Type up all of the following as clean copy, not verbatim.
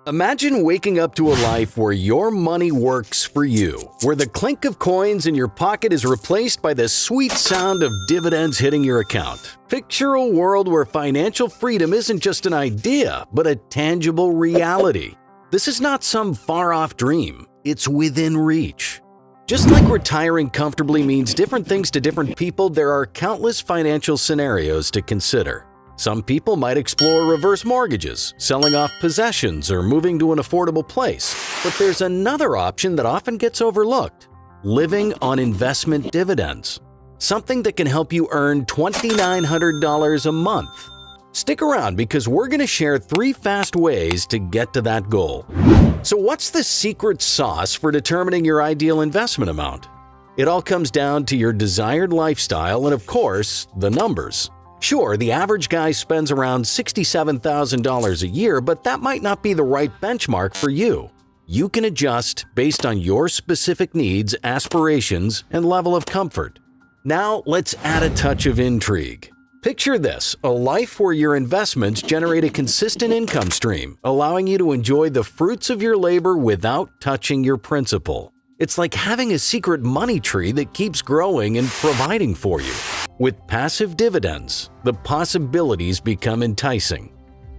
Imagine waking up to a life where your money works for you, where the clink of coins in your pocket is replaced by the sweet sound of dividends hitting your account. Picture a world where financial freedom isn't just an idea, but a tangible reality. This is not some far-off dream, it's within reach. Just like retiring comfortably means different things to different people, there are countless financial scenarios to consider. Some people might explore reverse mortgages, selling off possessions, or moving to an affordable place. But there's another option that often gets overlooked: living on investment dividends. Something that can help you earn $2,900 a month. Stick around because we're going to share 3 fast ways to get to that goal. So what's the secret sauce for determining your ideal investment amount? It all comes down to your desired lifestyle and, of course, the numbers. Sure, the average guy spends around $67,000 a year, but that might not be the right benchmark for you. You can adjust based on your specific needs, aspirations, and level of comfort. Now, let's add a touch of intrigue. Picture this: a life where your investments generate a consistent income stream, allowing you to enjoy the fruits of your labor without touching your principal. It's like having a secret money tree that keeps growing and providing for you. With passive dividends, the possibilities become enticing.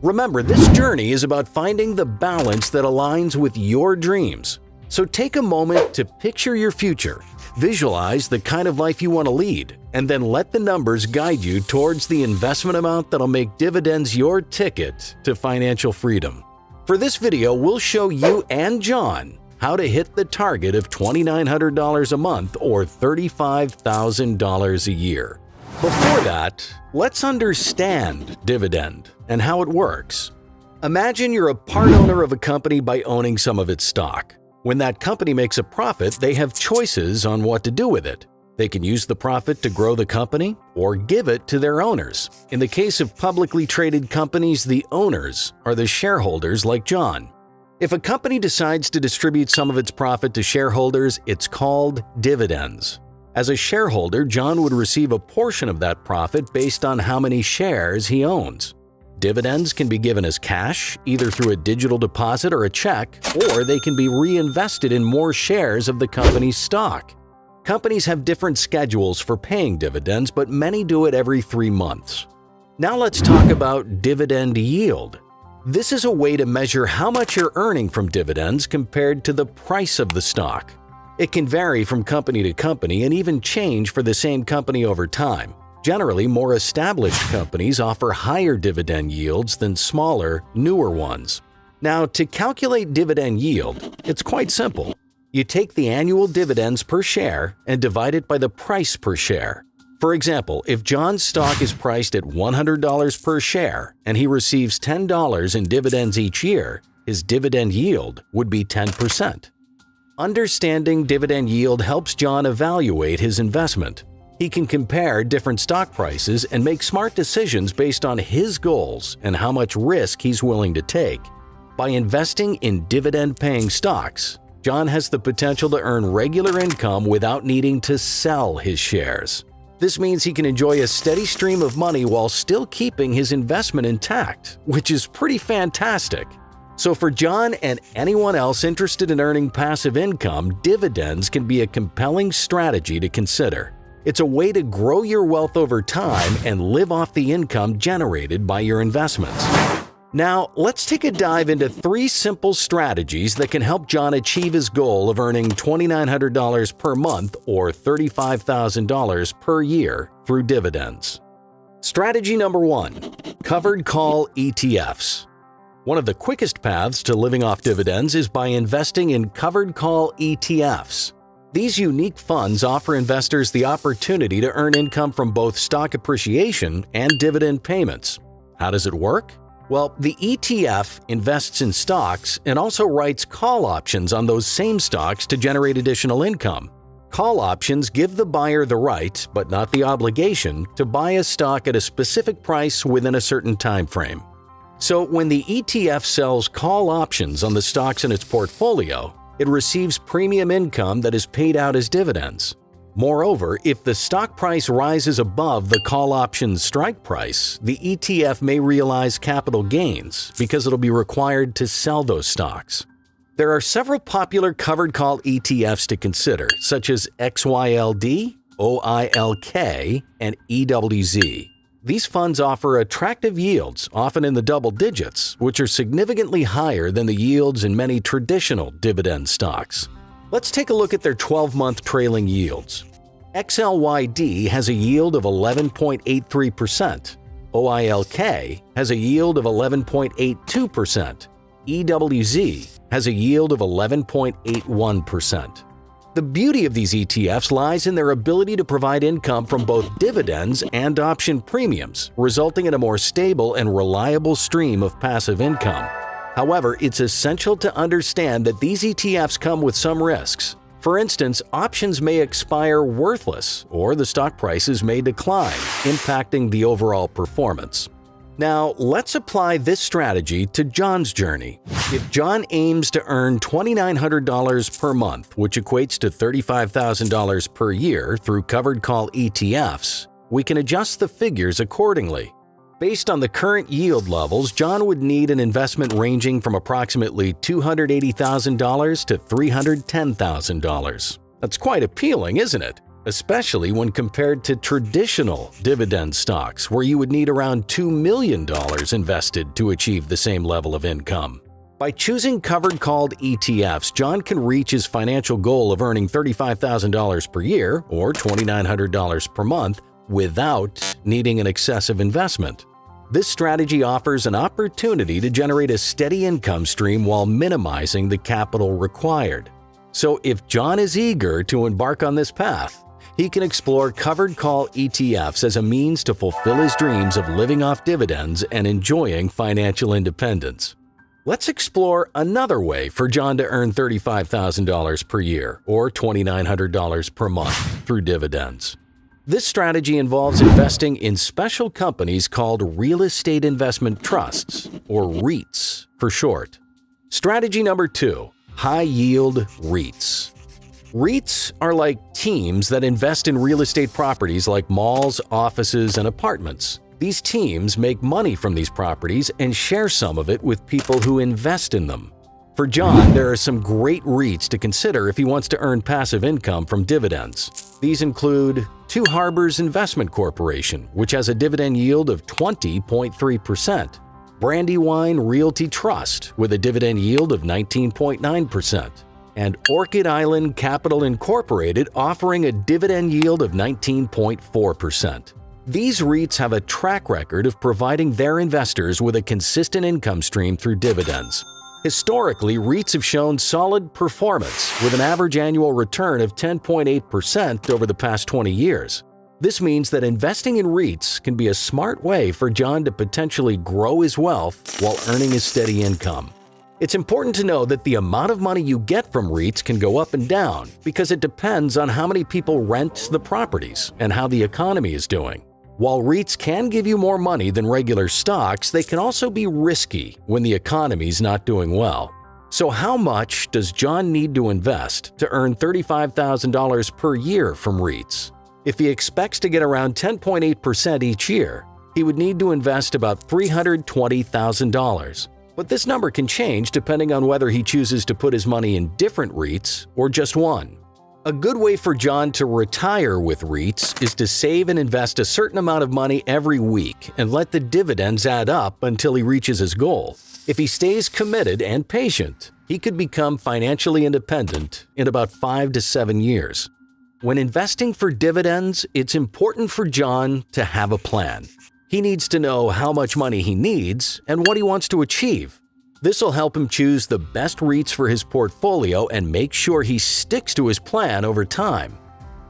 Remember, this journey is about finding the balance that aligns with your dreams. So take a moment to picture your future, visualize the kind of life you want to lead, and then let the numbers guide you towards the investment amount that'll make dividends your ticket to financial freedom. For this video, we'll show you and John how to hit the target of $2,900 a month or $35,000 a year. Before that, let's understand dividend and how it works. Imagine you're a part owner of a company by owning some of its stock. When that company makes a profit, they have choices on what to do with it. They can use the profit to grow the company or give it to their owners. In the case of publicly traded companies, the owners are the shareholders like John. If a company decides to distribute some of its profit to shareholders, it's called dividends. As a shareholder, John would receive a portion of that profit based on how many shares he owns. Dividends can be given as cash, either through a digital deposit or a check, or they can be reinvested in more shares of the company's stock. Companies have different schedules for paying dividends, but many do it every 3 months. Now let's talk about dividend yield. This is a way to measure how much you're earning from dividends compared to the price of the stock. It can vary from company to company and even change for the same company over time. Generally, more established companies offer higher dividend yields than smaller, newer ones. Now, to calculate dividend yield, it's quite simple. You take the annual dividends per share and divide it by the price per share. For example, if John's stock is priced at $100 per share and he receives $10 in dividends each year, his dividend yield would be 10%. Understanding dividend yield helps John evaluate his investment. He can compare different stock prices and make smart decisions based on his goals and how much risk he's willing to take. By investing in dividend-paying stocks, John has the potential to earn regular income without needing to sell his shares. This means he can enjoy a steady stream of money while still keeping his investment intact, which is pretty fantastic. So for John and anyone else interested in earning passive income, dividends can be a compelling strategy to consider. It's a way to grow your wealth over time and live off the income generated by your investments. Now, let's take a dive into 3 simple strategies that can help John achieve his goal of earning $2,900 per month or $35,000 per year through dividends. Strategy number 1: covered call ETFs. One of the quickest paths to living off dividends is by investing in covered call ETFs. These unique funds offer investors the opportunity to earn income from both stock appreciation and dividend payments. How does it work? Well, the ETF invests in stocks and also writes call options on those same stocks to generate additional income. Call options give the buyer the right, but not the obligation, to buy a stock at a specific price within a certain time frame. So when the ETF sells call options on the stocks in its portfolio, it receives premium income that is paid out as dividends. Moreover, if the stock price rises above the call option's strike price, the ETF may realize capital gains because it'll be required to sell those stocks. There are several popular covered call ETFs to consider, such as XYLD, OILK, and EWZ. These funds offer attractive yields, often in the double digits, which are significantly higher than the yields in many traditional dividend stocks. Let's take a look at their 12-month trailing yields. XLYD has a yield of 11.83%. OILK has a yield of 11.82%. EWZ has a yield of 11.81%. The beauty of these ETFs lies in their ability to provide income from both dividends and option premiums, resulting in a more stable and reliable stream of passive income. However, it's essential to understand that these ETFs come with some risks. For instance, options may expire worthless, or the stock prices may decline, impacting the overall performance. Now, let's apply this strategy to John's journey. If John aims to earn $2,900 per month, which equates to $35,000 per year through covered call ETFs, we can adjust the figures accordingly. Based on the current yield levels, John would need an investment ranging from approximately $280,000 to $310,000. That's quite appealing, isn't it? Especially when compared to traditional dividend stocks, where you would need around $2 million invested to achieve the same level of income. By choosing covered called ETFs, John can reach his financial goal of earning $35,000 per year, or $2,900 per month, without needing an excessive investment. This strategy offers an opportunity to generate a steady income stream while minimizing the capital required. So if John is eager to embark on this path, he can explore covered call ETFs as a means to fulfill his dreams of living off dividends and enjoying financial independence. Let's explore another way for John to earn $35,000 per year, or $2,900 per month, through dividends. This strategy involves investing in special companies called Real Estate Investment Trusts, or REITs for short. Strategy number 2. High-yield REITs. REITs are like teams that invest in real estate properties like malls, offices, and apartments. These teams make money from these properties and share some of it with people who invest in them. For John, there are some great REITs to consider if he wants to earn passive income from dividends. These include Two Harbors Investment Corporation, which has a dividend yield of 20.3%, Brandywine Realty Trust with a dividend yield of 19.9%, and Orchid Island Capital Incorporated offering a dividend yield of 19.4%. These REITs have a track record of providing their investors with a consistent income stream through dividends. Historically, REITs have shown solid performance with an average annual return of 10.8% over the past 20 years. This means that investing in REITs can be a smart way for John to potentially grow his wealth while earning a steady income. It's important to know that the amount of money you get from REITs can go up and down because it depends on how many people rent the properties and how the economy is doing. While REITs can give you more money than regular stocks, they can also be risky when the economy's not doing well. So how much does John need to invest to earn $35,000 per year from REITs? If he expects to get around 10.8% each year, he would need to invest about $320,000. But this number can change depending on whether he chooses to put his money in different REITs or just one. A good way for John to retire with REITs is to save and invest a certain amount of money every week and let the dividends add up until he reaches his goal. If he stays committed and patient, he could become financially independent in about 5 to 7 years. When investing for dividends, it's important for John to have a plan. He needs to know how much money he needs and what he wants to achieve. This will help him choose the best REITs for his portfolio and make sure he sticks to his plan over time.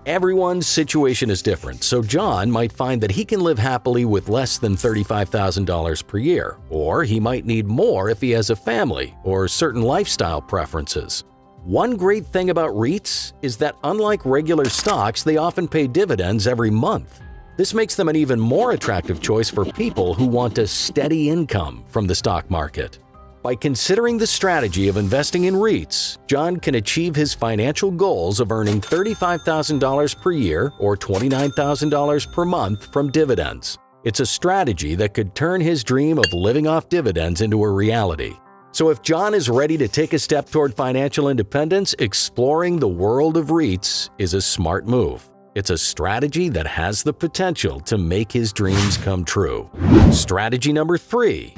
Everyone's situation is different, so John might find that he can live happily with less than $35,000 per year, or he might need more if he has a family or certain lifestyle preferences. One great thing about REITs is that unlike regular stocks, they often pay dividends every month. This makes them an even more attractive choice for people who want a steady income from the stock market. By considering the strategy of investing in REITs, John can achieve his financial goals of earning $35,000 per year or $29,000 per month from dividends. It's a strategy that could turn his dream of living off dividends into a reality. So if John is ready to take a step toward financial independence, exploring the world of REITs is a smart move. It's a strategy that has the potential to make his dreams come true. Strategy number 3.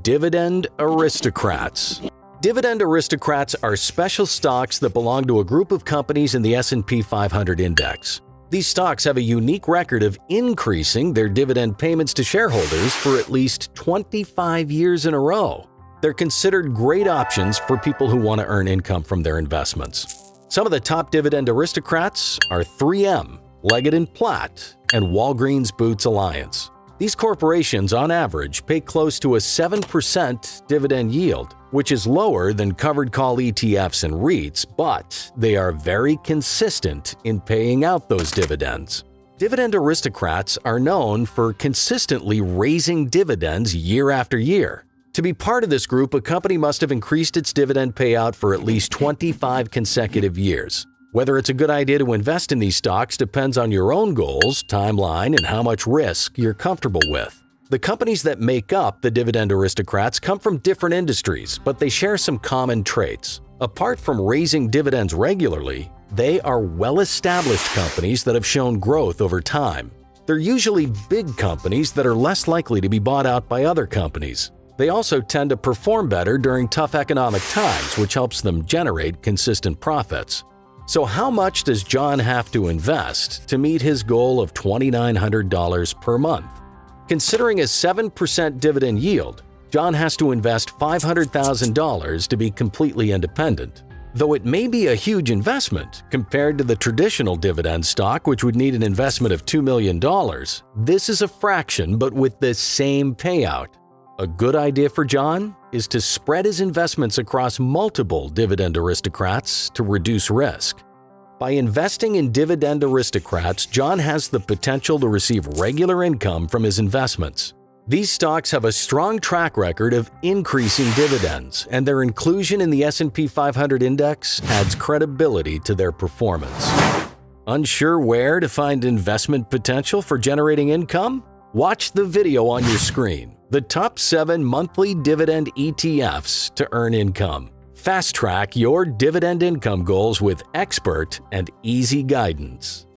Dividend Aristocrats. Dividend Aristocrats are special stocks that belong to a group of companies in the S&P 500 index. These stocks have a unique record of increasing their dividend payments to shareholders for at least 25 years in a row. They're considered great options for people who want to earn income from their investments. Some of the top dividend aristocrats are 3M, Leggett & Platt, and Walgreens Boots Alliance. These corporations, on average, pay close to a 7% dividend yield, which is lower than covered call ETFs and REITs, but they are very consistent in paying out those dividends. Dividend aristocrats are known for consistently raising dividends year after year. To be part of this group, a company must have increased its dividend payout for at least 25 consecutive years. Whether it's a good idea to invest in these stocks depends on your own goals, timeline, and how much risk you're comfortable with. The companies that make up the dividend aristocrats come from different industries, but they share some common traits. Apart from raising dividends regularly, they are well-established companies that have shown growth over time. They're usually big companies that are less likely to be bought out by other companies. They also tend to perform better during tough economic times, which helps them generate consistent profits. So how much does John have to invest to meet his goal of $2,900 per month? Considering a 7% dividend yield, John has to invest $500,000 to be completely independent. Though it may be a huge investment compared to the traditional dividend stock, which would need an investment of $2 million, this is a fraction but with the same payout. A good idea for John is to spread his investments across multiple dividend aristocrats to reduce risk. By investing in dividend aristocrats, John has the potential to receive regular income from his investments. These stocks have a strong track record of increasing dividends, and their inclusion in the S&P 500 index adds credibility to their performance. Unsure where to find investment potential for generating income? Watch the video on your screen. The top 7 monthly dividend ETFs to earn income. Fast track your dividend income goals with expert and easy guidance.